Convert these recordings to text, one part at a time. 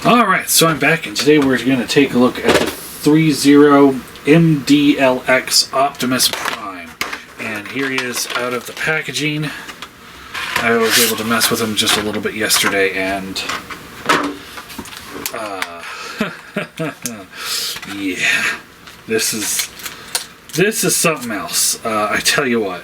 Alright, so I'm back, and today we're going to take a look at the Threezero MDLX Optimus Prime. And here he is out of the packaging. I was able to mess with him just a little bit yesterday, and yeah, this is something else. I tell you what.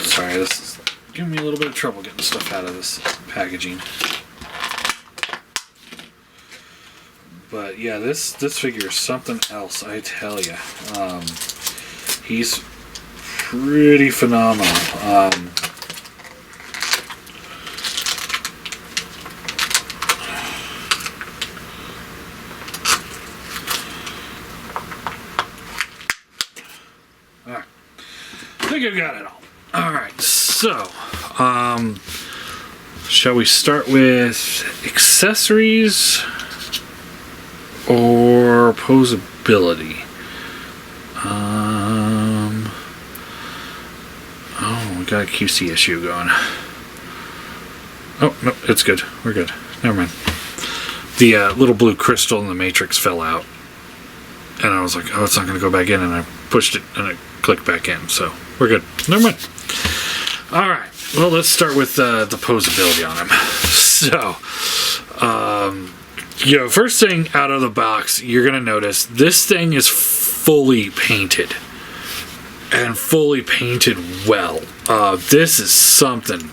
Sorry, this is giving me a little bit of trouble getting stuff out of this packaging. But yeah, this figure is something else, I tell you. He's pretty phenomenal. Alright. I think I've got it all. Alright, so shall we start with accessories or posability? Oh, we got a QC issue going. Oh, no, it's good. We're good. Never mind. The little blue crystal in the matrix fell out. And I was like, oh, it's not going to go back in. And I pushed it and it clicked back in. So we're good. Never mind. Alright. Well, let's start with the posability on him. So, first thing out of the box, you're going to notice this thing is fully painted. And fully painted well. This is something.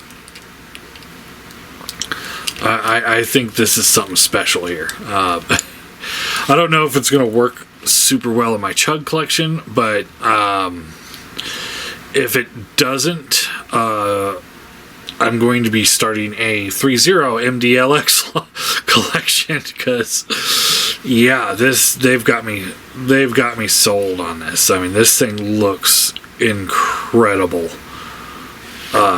I think this is something special here. I don't know if it's going to work super well in my Chug collection, but if it doesn't, I'm going to be starting a Threezero MDLX collection because, yeah, they've got me sold on this. I mean, this thing looks incredible.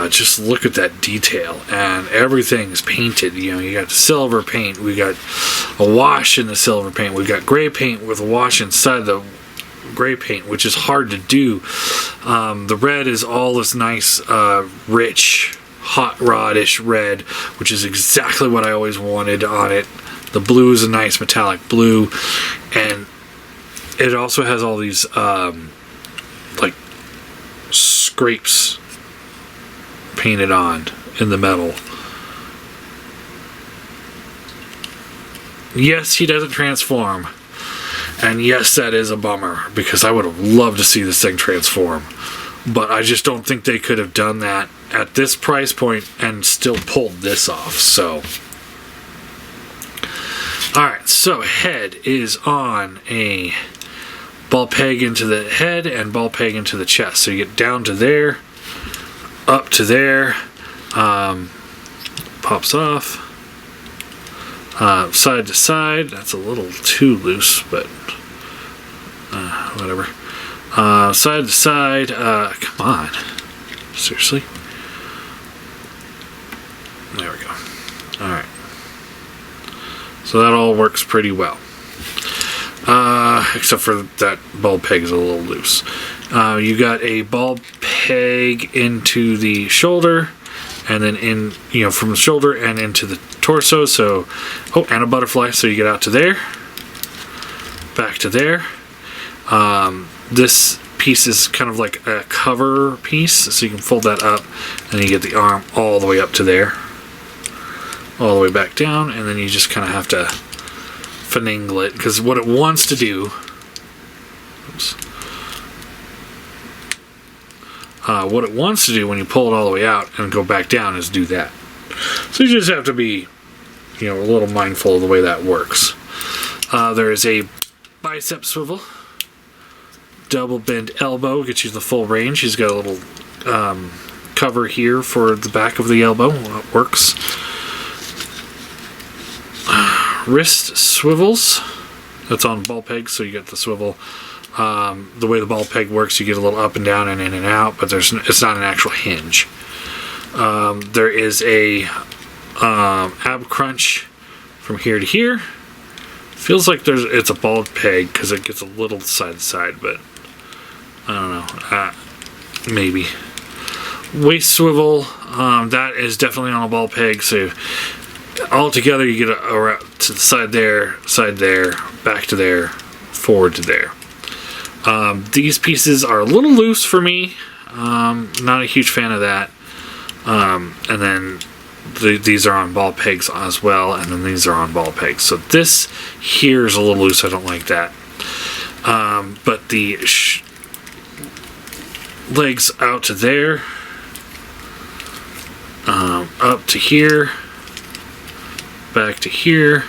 Just look at that detail, and everything's painted. You got the silver paint, we got a wash in the silver paint, we got gray paint with a wash inside the gray paint, which is hard to do. The red is all this nice, rich, hot rod-ish red, which is exactly what I always wanted on it. The blue is a nice metallic blue, and it also has all these like scrapes painted on in the metal. Yes, he doesn't transform, and yes, that is a bummer because I would have loved to see this thing transform, but I just don't think they could have done that at this price point and still pulled this off. So alright, so head is on a ball peg into the head and ball peg into the chest. So you get down to there, up to there, pops off, side to side. That's a little too loose, but whatever. Side to side, come on, seriously. There we go. Alright. So that all works pretty well. Except for that ball peg is a little loose. You got a ball peg into the shoulder, and then from the shoulder and into the torso. So, and a butterfly. So you get out to there, back to there. This piece is kind of like a cover piece, so you can fold that up, and you get the arm all the way up to there, all the way back down, and then you just kind of have to finagle it, because what it wants to do, what it wants to do when you pull it all the way out and go back down is do that. So you just have to be, a little mindful of the way that works. There is a bicep swivel, double bend elbow, gets you the full range. He's got a little cover here for the back of the elbow. It works. Wrist swivels. That's on ball pegs, so you get the swivel. The way the ball peg works, you get a little up and down and in and out, but it's not an actual hinge. There is a ab crunch from here to here. Feels like it's a ball peg because it gets a little side to side, but I don't know. Maybe. waist swivel, that is definitely on a ball peg. So all together you get around to the side there, back to there, forward to there. These pieces are a little loose for me. Not a huge fan of that. And then these are on ball pegs as well, and then these are on ball pegs. So this here is a little loose. I don't like that. But the legs out to there, up to here, back to here.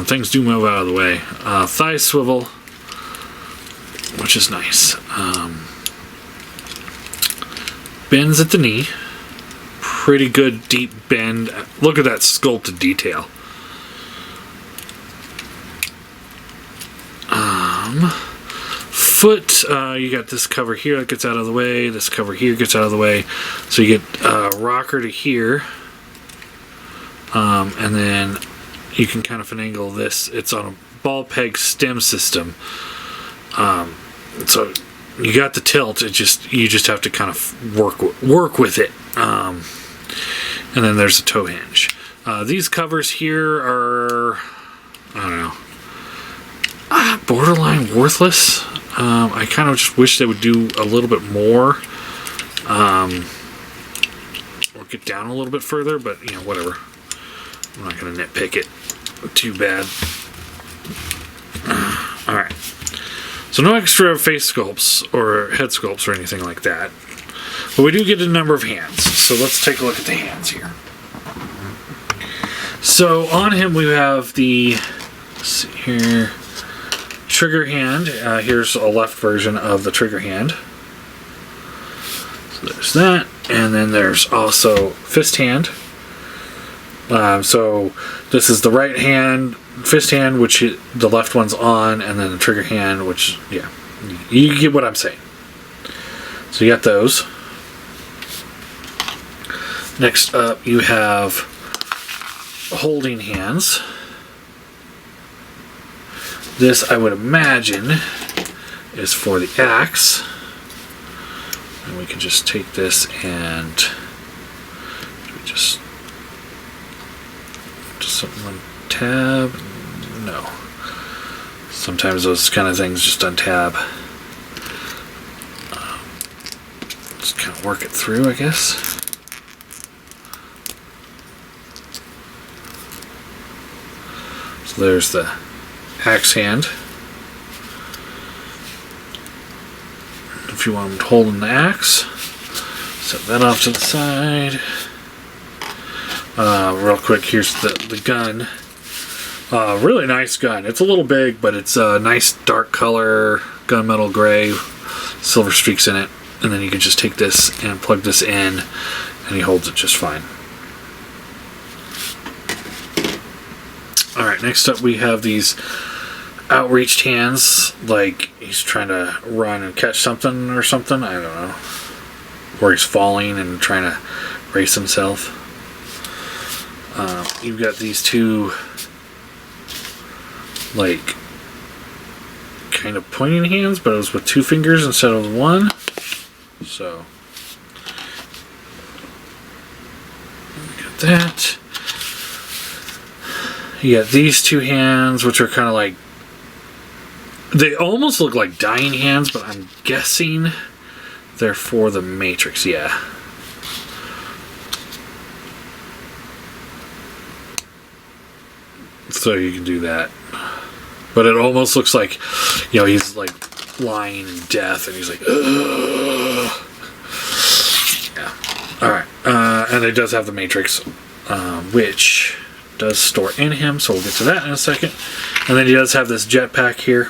Things do move out of the way. Thigh swivel, which is nice. Bends at the knee. Pretty good deep bend. Look at that sculpted detail. Foot, you got this cover here that gets out of the way. This cover here gets out of the way. So you get rocker to here. And then you can kind of finagle this. It's on a ball peg stem system. So you got the tilt. You just have to kind of work with it. And then there's a toe hinge. These covers here are, I don't know, borderline worthless. I kind of just wish they would do a little bit more, or get down a little bit further. But you know, whatever. I'm not going to nitpick it too bad. All right. So no extra face sculpts or head sculpts or anything like that. But we do get a number of hands. So let's take a look at the hands here. So on him we have the, let's see here, trigger hand. Here's a left version of the trigger hand. So there's that. And then there's also fist hand. So this is the right hand, fist hand, which the left one's on, and then the trigger hand, which, yeah, you get what I'm saying. So you got those. Next up, you have holding hands. This, I would imagine, is for the axe. And we can just take this and just something on tab. No. Sometimes those kind of things just untab. Just kind of work it through, I guess. So there's the axe hand. If you want them holding the axe, set that off to the side. Real quick, here's the gun. Really nice gun. It's a little big, but it's a nice dark color, gunmetal gray, silver streaks in it. And then you can just take this and plug this in, and he holds it just fine. Alright, next up we have these outreached hands, like he's trying to run and catch something or something, I don't know. Or he's falling and trying to race himself. You've got these two, like, kind of pointing hands, but it was with two fingers instead of one. So, got that. You got these two hands, which are kind of like, they almost look like dying hands, but I'm guessing they're for the Matrix, yeah. So you can do that. But it almost looks like, you know, he's like lying in death and he's like, ugh. Yeah. Alright. And it does have the Matrix, which does store in him, so we'll get to that in a second. And then he does have this jetpack here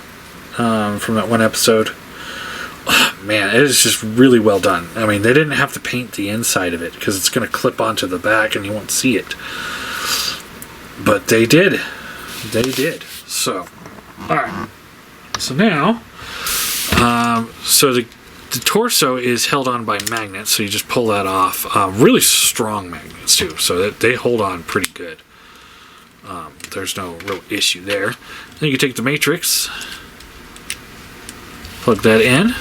from that one episode. Oh, man, it is just really well done. I mean, they didn't have to paint the inside of it because it's going to clip onto the back and you won't see it. But they did. They did. So, alright. So now, so the torso is held on by magnets, so you just pull that off. Really strong magnets, too, so they hold on pretty good. There's no real issue there. Then you can take the Matrix, plug that in,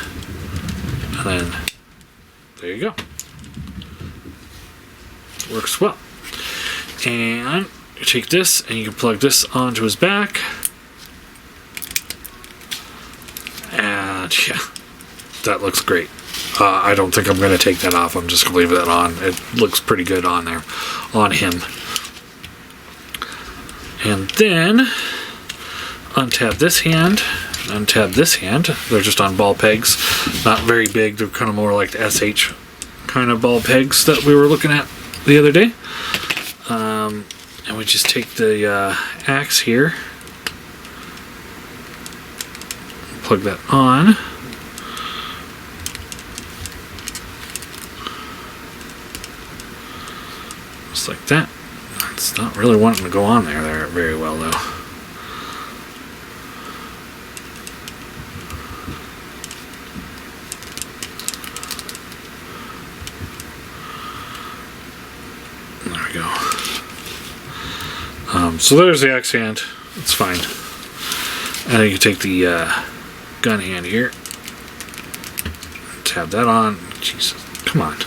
and then there you go. works well. And you take this and you can plug this onto his back. And yeah, that looks great. I don't think I'm going to take that off. I'm just going to leave that on. It looks pretty good on there, on him. And then untap this hand, untap this hand. They're just on ball pegs, not very big. They're kind of more like the SH kind of ball pegs that we were looking at the other day. And we just take the axe here, plug that on. Just like that. It's not really wanting to go on there very well though. There we go. So there's the axe hand. It's fine. And then you can take the gun hand here. Tab that on. Jesus, come on.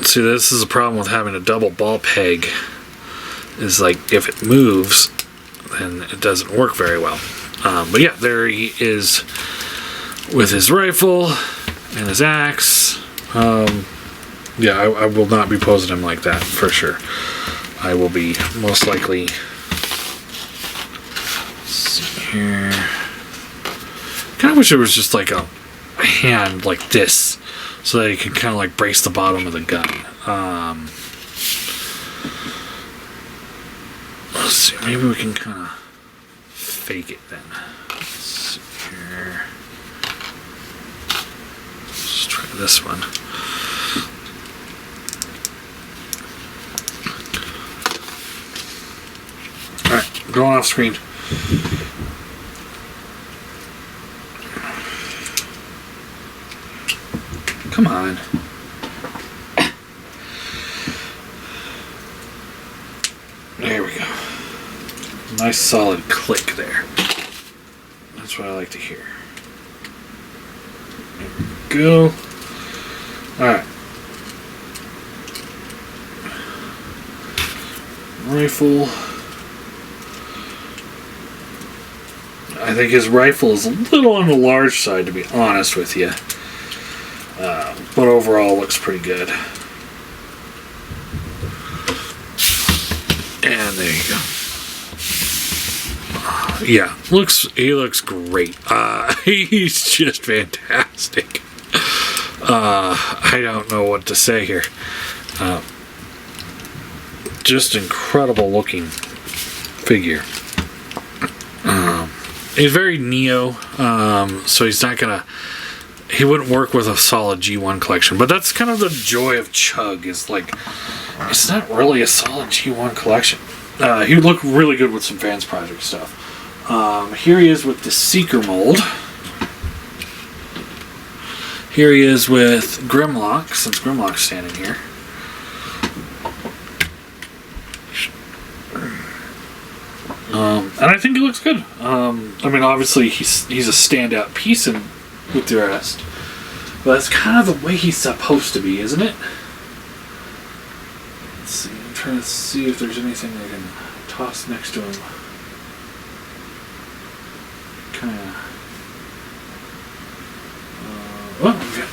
See, this is a problem with having a double ball peg. Is like if it moves, then it doesn't work very well. But yeah, there he is with his rifle and his axe. Yeah, I will not be posing him like that for sure. I will be most likely. Let's see here. Kind of wish it was just like a hand like this, so that you can kind of like brace the bottom of the gun. Let's see, maybe we can kind of fake it then. Let's see here. Let's try this one. Alright, going off screen. Come on. There we go. Nice solid click there. That's what I like to hear. There we go. Alright. Rifle. I think his rifle is a little on the large side, to be honest with you. But overall looks pretty good. And there you go. Yeah, he looks great. He's just fantastic. I don't know what to say here. Just incredible looking figure. He's very Neo, so he's not gonna. He wouldn't work with a solid G1 collection, but that's kind of the joy of Chug. Is like, it's not really a solid G1 collection. He would look really good with some Fans Project stuff. Here he is with the Seeker mold. Here he is with Grimlock, since Grimlock's standing here. And I think he looks good. I mean, obviously he's a standout piece with the rest, but that's kind of the way he's supposed to be, isn't it? Let's see. I'm trying to see if there's anything I can toss next to him. Kind of. Oh, okay.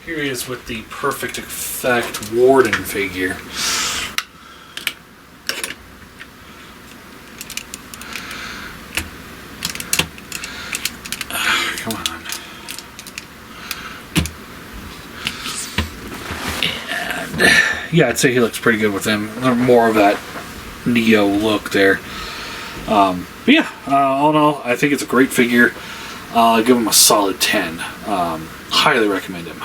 Here he is with the Perfect Effect Warden figure. Come on. And yeah, I'd say he looks pretty good with him. More of that Neo look there. But yeah, all in all, I think it's a great figure. I'll give him a solid 10. Highly recommend him.